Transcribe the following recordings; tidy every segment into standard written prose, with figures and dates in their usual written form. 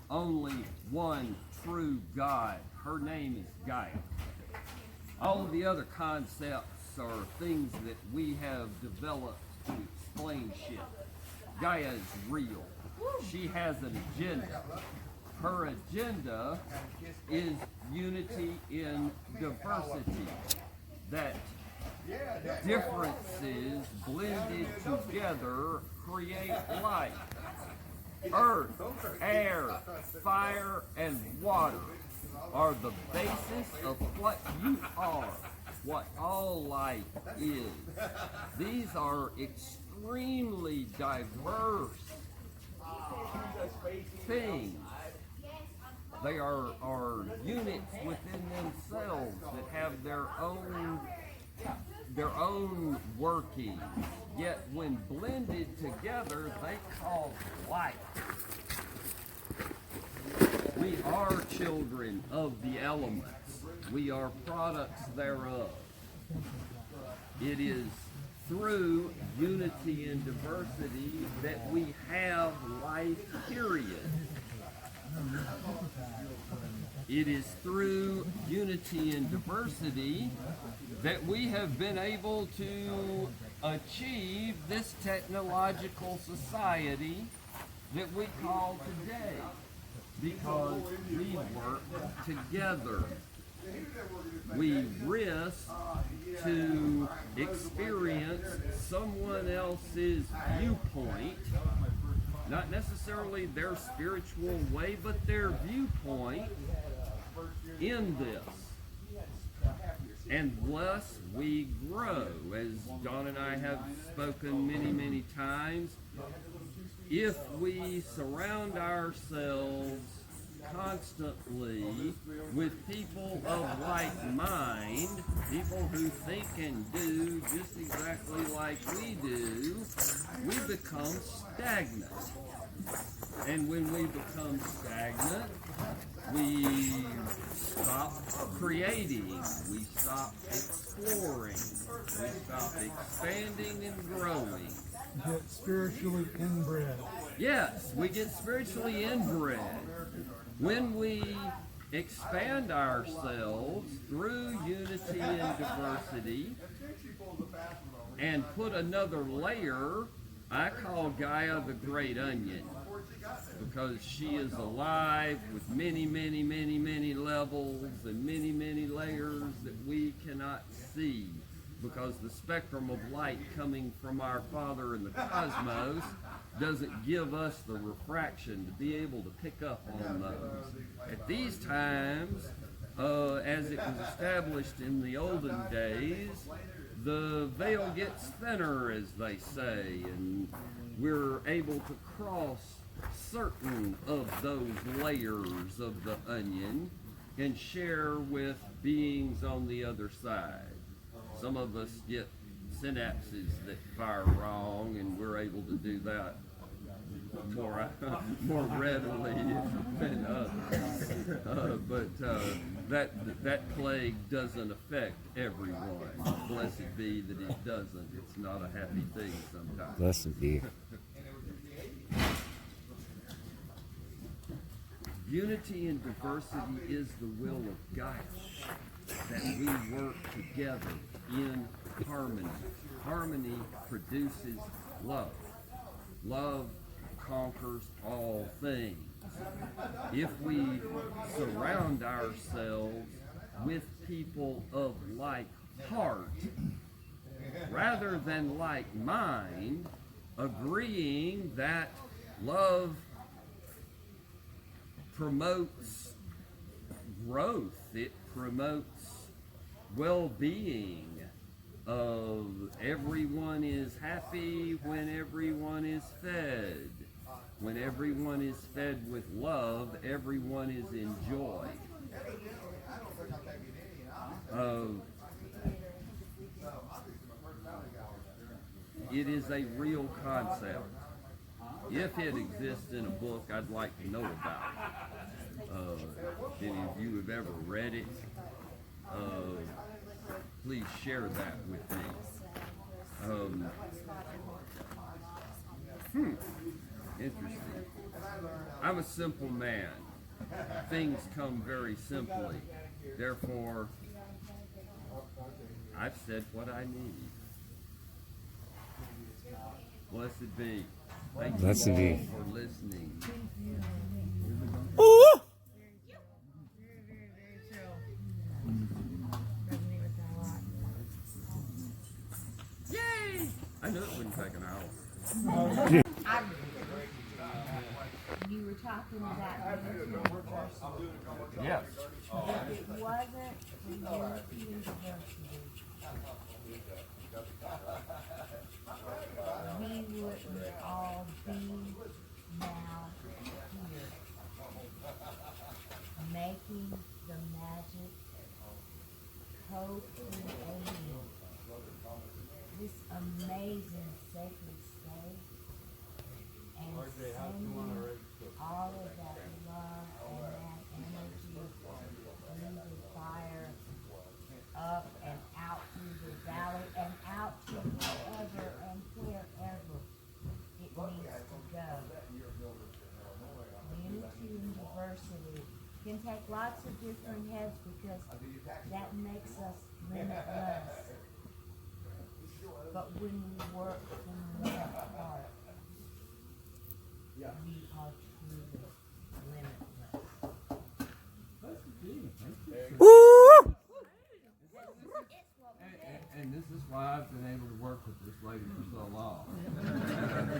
only one true God. Her name is Gaia. All of the other concepts are things that we have developed to explain shit. Gaia is real. She has an agenda. Her agenda is unity in diversity. That differences blended together create life. Earth, air, fire, and water are the basis of what you are, what all life is. These are extremely diverse things. They are units within themselves that have their own workings. Yet when blended together, they cause life. We are children of the elements. We are products thereof. It is through unity and diversity that we have life, period. It is through unity and diversity that we have been able to achieve this technological society that we call today, because we work together. We risk to experience someone else's viewpoint, not necessarily their spiritual way, but their viewpoint in this. And thus we grow, as John and I have spoken many, many times. If we surround ourselves constantly with people of like mind, people who think and do just exactly like we do, we become stagnant. And when we become stagnant, we stop creating, we stop exploring, we stop expanding and growing. Get spiritually inbred. Yes, we get spiritually inbred. When we expand ourselves through unity and diversity and put another layer, I call Gaia the Great Onion, because she is alive with many, many, many, many levels and many, many layers that we cannot see, because the spectrum of light coming from our Father in the cosmos doesn't give us the refraction to be able to pick up on those. At these times, as it was established in the olden days, the veil gets thinner, as they say, and we're able to cross certain of those layers of the onion and share with beings on the other side. Some of us get synapses that fire wrong, and we're able to do that more readily than others. But that plague doesn't affect everyone. Blessed be that it doesn't. It's not a happy thing sometimes. Blessed be. Unity and diversity is the will of God, that we work together in harmony. Harmony produces love. Love conquers all things. If we surround ourselves with people of like heart, rather than like mind, agreeing that love promotes growth, it promotes well-being, everyone is happy when everyone is fed. When everyone is fed with love, everyone is in joy. It is a real concept. If it exists in a book, I'd like to know about it. If any of you have ever read it, please share that with me. Interesting. I'm a simple man. Things come very simply. Therefore, I've said what I need. Blessed be. Thank you all for listening. Ooh. Yay! I knew it wouldn't take an hour. You were talking about unity and diversity. Yes. If it wasn't for unity and diversity, we wouldn't all be now here, making the magic co-creating this amazing sacred state and sending all of that love and that energy through the fire up and out through the valley and out to wherever and wherever it needs to go. Unity and diversity can take lots of different heads because that makes us limitless. But when we work from one heart, we are truly limitless. Ooh. And this is why I've been able to work with this lady for so long.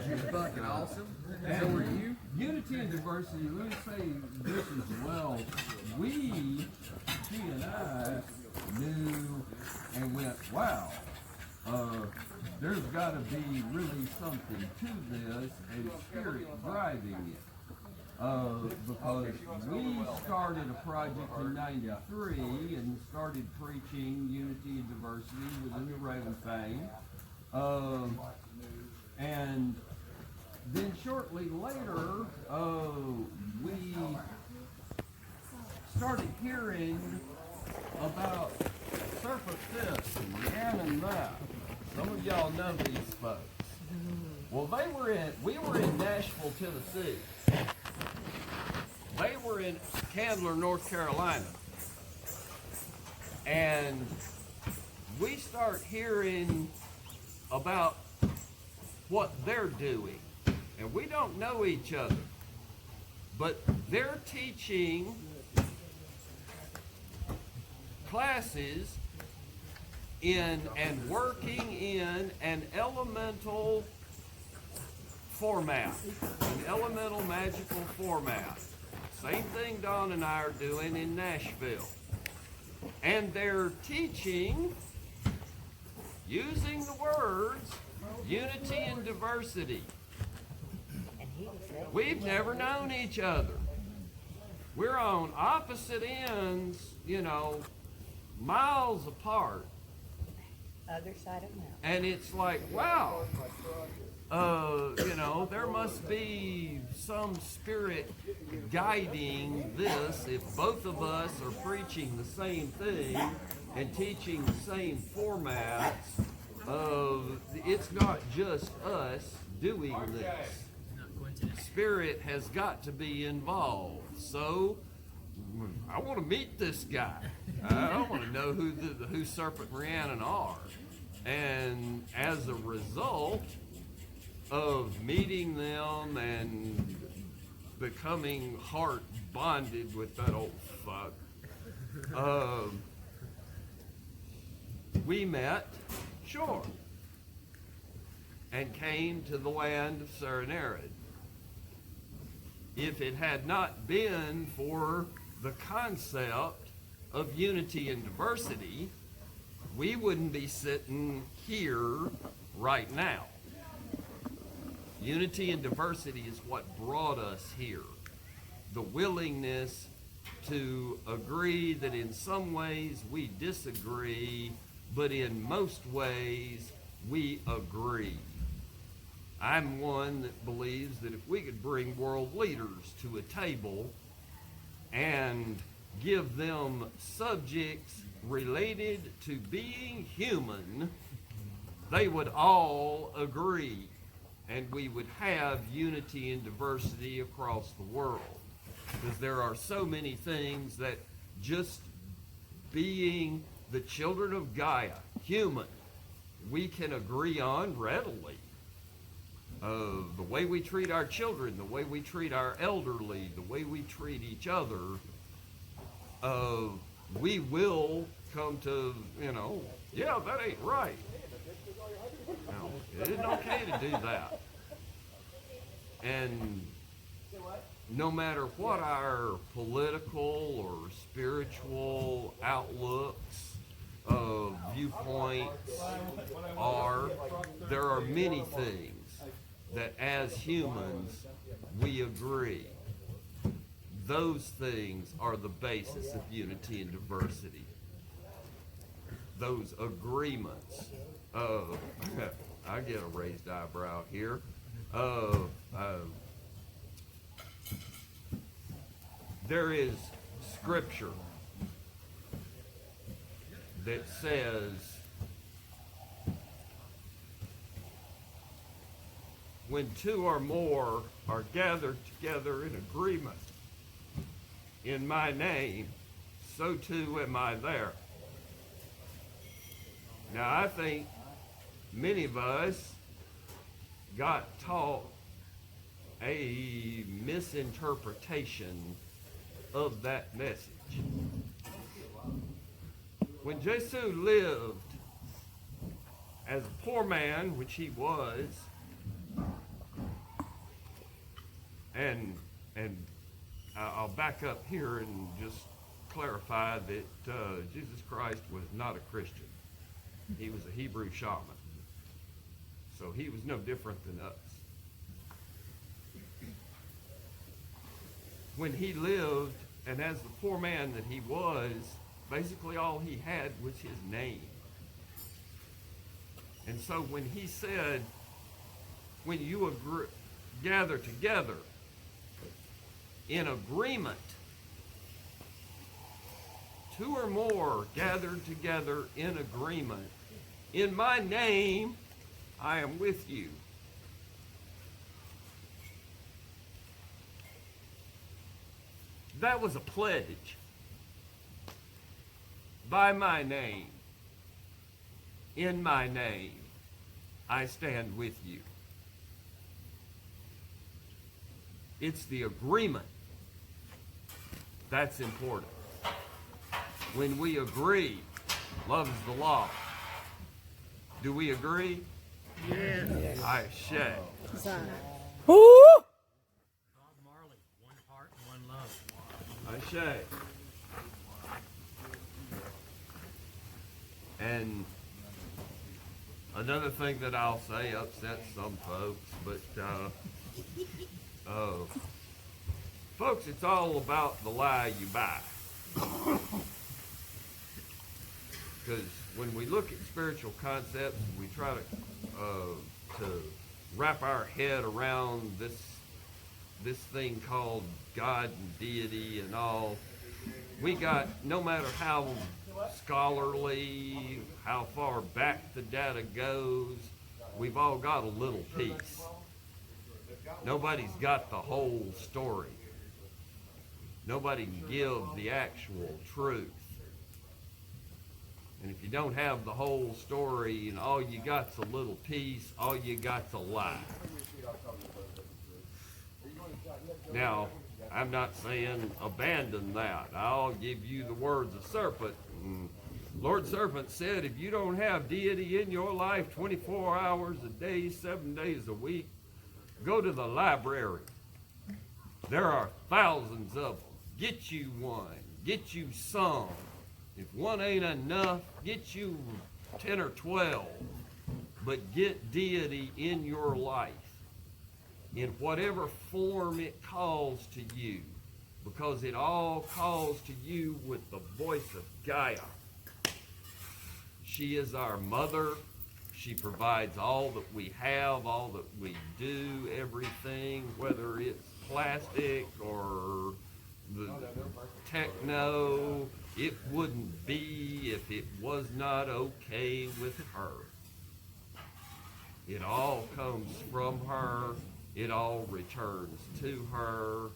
She's fucking awesome. So are you? Unity and diversity, let me say this as well. She and I knew and went, wow, there's got to be really something to this and spirit driving it. Because we started a project in '93 and started preaching unity and diversity within the Raven Fang. And then shortly later, we started hearing about Serpent Fist and Rhiannon Knife. Some of y'all know these folks. Well, we were in Nashville, Tennessee. They were in Candler, North Carolina. And we start hearing about what they're doing. And we don't know each other. But they're teaching classes in and working in an elemental format, an elemental magical format. Same thing Don and I are doing in Nashville. And they're teaching, using the words, unity and diversity. We've never known each other. We're on opposite ends, miles apart. Other side of mountain. And it's like, wow, there must be some spirit guiding this if both of us are preaching the same thing and teaching the same formats. It's not just us doing this. Spirit has got to be involved. So I want to meet this guy. I want to know who Serpent and Rhiannon are. And as a result of meeting them and becoming heart bonded with that old fuck, we met, sure, and came to the land of Serenarid. If it had not been for the concept of unity and diversity, we wouldn't be sitting here right now. Unity and diversity is what brought us here. The willingness to agree that in some ways we disagree, but in most ways we agree. I'm one that believes that if we could bring world leaders to a table and give them subjects related to being human, they would all agree and we would have unity and diversity across the world. Because there are so many things that just being the children of Gaia, human, we can agree on readily. The way we treat our children, the way we treat our elderly, the way we treat each other, we will come to, yeah, that ain't right. No, it isn't okay to do that. And no matter what our political or spiritual outlooks, viewpoints are, there are many things that as humans we agree. Those things are the basis of unity and diversity. Those agreements of, I get a raised eyebrow here, there is scripture that says when two or more are gathered together in agreement in my name, so too am I there. Now, I think many of us got taught a misinterpretation of that message. When Jesus lived as a poor man, which he was, and I'll back up here and just clarify that Jesus Christ was not a Christian. He was a Hebrew shaman. So he was no different than us. When he lived, and as the poor man that he was, basically all he had was his name. And so when he said, when you gather together in agreement, two or more gathered together in agreement, in my name, I am with you. That was a pledge. By my name, in my name, I stand with you. It's the agreement that's important. When we agree, love is the law. Do we agree? Yes. I say. Woo! Bob Marley, one heart, one love. I say. And another thing that I'll say upsets some folks, but folks, it's all about the lie you buy. Because when we look at spiritual concepts, we try to wrap our head around this thing called God and deity and all. We got, no matter how scholarly, how far back the data goes, we've all got a little piece. Nobody's got the whole story. Nobody can give the actual truth. And if you don't have the whole story and all you got's a little piece, all you got's a lie. Now, I'm not saying abandon that. I'll give you the words of serpent. Lord Serpent said, if you don't have deity in your life 24 hours a day, 7 days a week, go to the library. There are thousands of them. Get you one. Get you some. If one ain't enough, get you 10 or 12. But get deity in your life, in whatever form it calls to you, because it all calls to you with the voice of Gaia. She is our mother. She provides all that we have, all that we do, everything, whether it's plastic or the techno. It wouldn't be if it was not okay with her. It all comes from her. It all returns to her.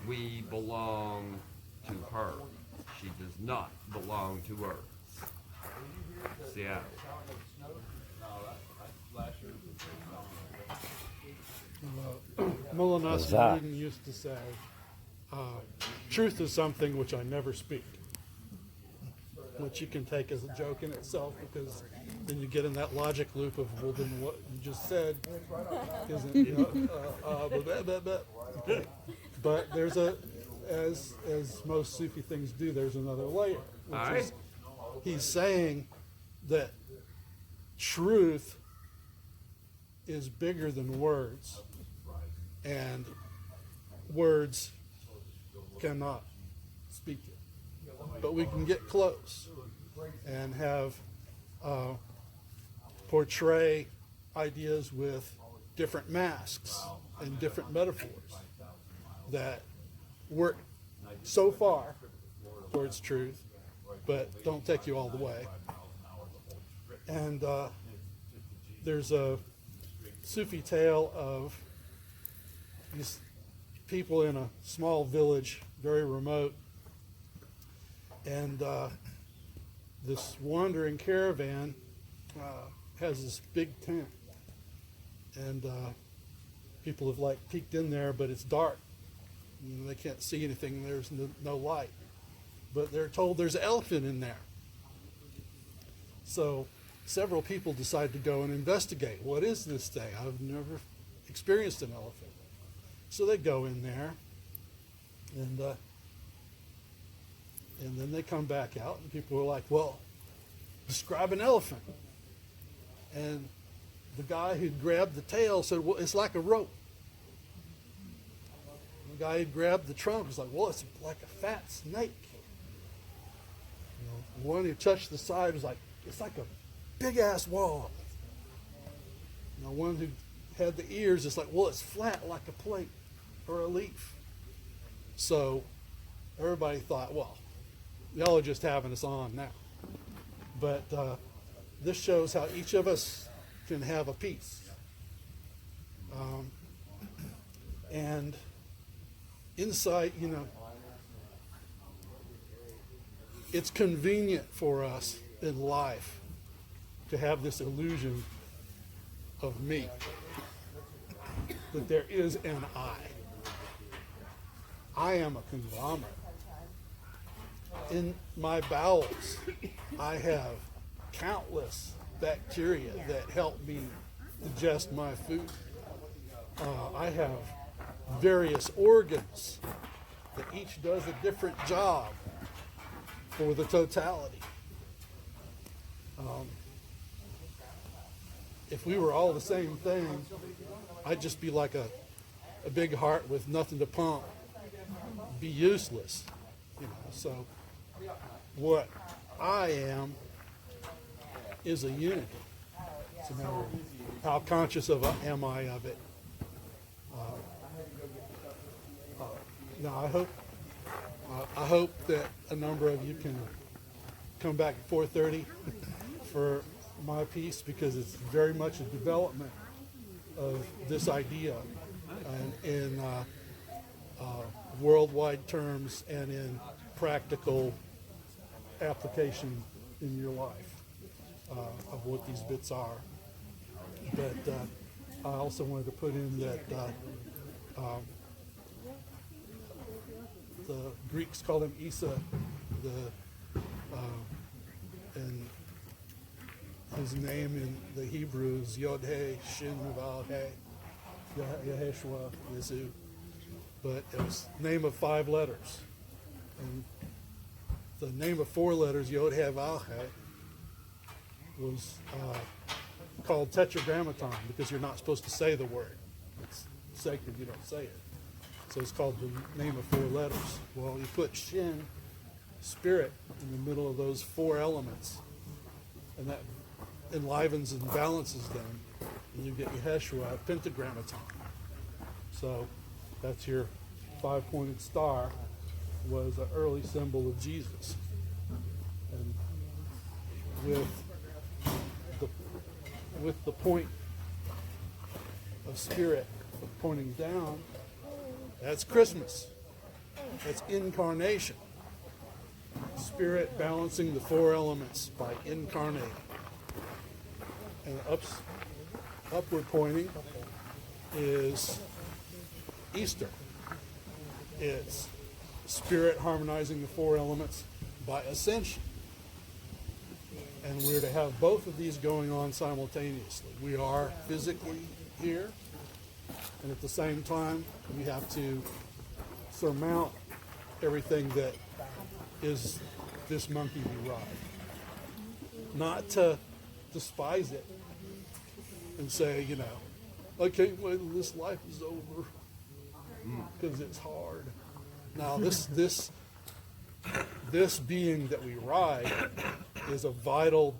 We belong to her. She does not belong to Earth. Seattle. Molinowski Whedon used to say, truth is something which I never speak, which you can take as a joke in itself, because then you get in that logic loop of, well, then what you just said isn't, okay. But there's as most Sufi things do, there's another layer, which is he's saying that truth is bigger than words, and words cannot speak it. But we can get close and have portray ideas with different masks and different metaphors that work so far towards truth, but don't take you all the way. And there's a Sufi tale of these people in a small village, very remote, and this wandering caravan has this big tent, and people have like peeked in there, but it's dark. You know, they can't see anything. There's no light, but they're told there's an elephant in there. So several people decide to go and investigate. What is this thing? I've never experienced an elephant. So they go in there, and then they come back out, and people are like, well, describe an elephant. And the guy who grabbed the tail said, well, it's like a rope. And the guy who grabbed the trunk was like, well, it's like a fat snake. You know, the one who touched the side was like, it's like a big-ass wall. You know, one who had the ears is like, well, it's flat like a plate or a leaf. So everybody thought, well, y'all are just having us on now. But this shows how each of us can have a piece. And insight, you know, it's convenient for us in life to have this illusion of me, that there is an I. I am a conglomerate. In my bowels, I have countless bacteria that help me digest my food. I have various organs that each does a different job for the totality. If we were all the same thing, I'd just be like a big heart with nothing to pump, be useless. You know, so what I am is a unity. It's a matter of how conscious am I of it. Now I hope that a number of you can come back at 4:30 for my piece, because it's very much a development of this idea in worldwide terms and in practical application in your life of what these bits are. But I also wanted to put in that the Greeks call him Isa, and his name in the Hebrew is Yod-He, Shin, Vav-He, Yeshua, Yezu. But it was the name of 5 letters. And the name of 4 letters, Yod-He, Vav-He, was called Tetragrammaton, because you're not supposed to say the word. It's sacred, you don't say it. So it's called the name of 4 letters. Well, you put Shin, spirit, in the middle of those 4 elements, and that enlivens and balances them, and you get Yeshua, Pentagrammaton. So that's your 5-pointed star, was an early symbol of Jesus. with the point of spirit pointing down, that's Christmas. That's incarnation. Spirit balancing the four elements by incarnating. And upward pointing is Easter. It's spirit harmonizing the four elements by ascension. And we're to have both of these going on simultaneously. We are physically here, and at the same time, we have to surmount everything that is this monkey we ride. Not to despise it and say, you know, I can't wait till this life is over because it's hard. Now, this being that we ride is a vital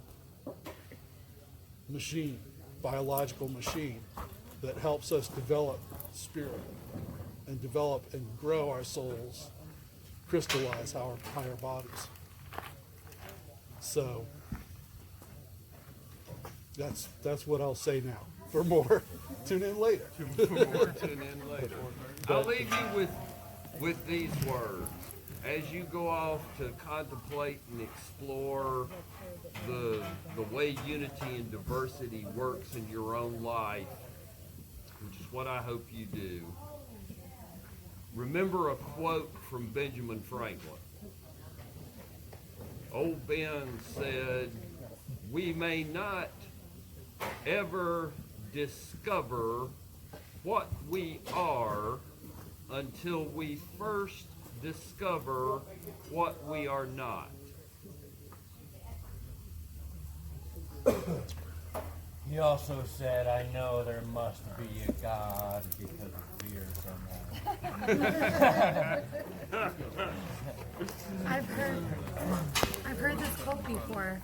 machine, biological machine that helps us develop spirit and develop and grow our souls, crystallize our higher bodies. So that's what I'll say now. For more, tune in later. Tune in later. I'll leave you with these words. As you go off to contemplate and explore the way unity and diversity works in your own life, which is what I hope you do, remember a quote from Benjamin Franklin. Old Ben said, "We may not ever discover what we are until we first discover what we are not." He also said, I know there must be a God because of fear somehow. I've heard this quote before.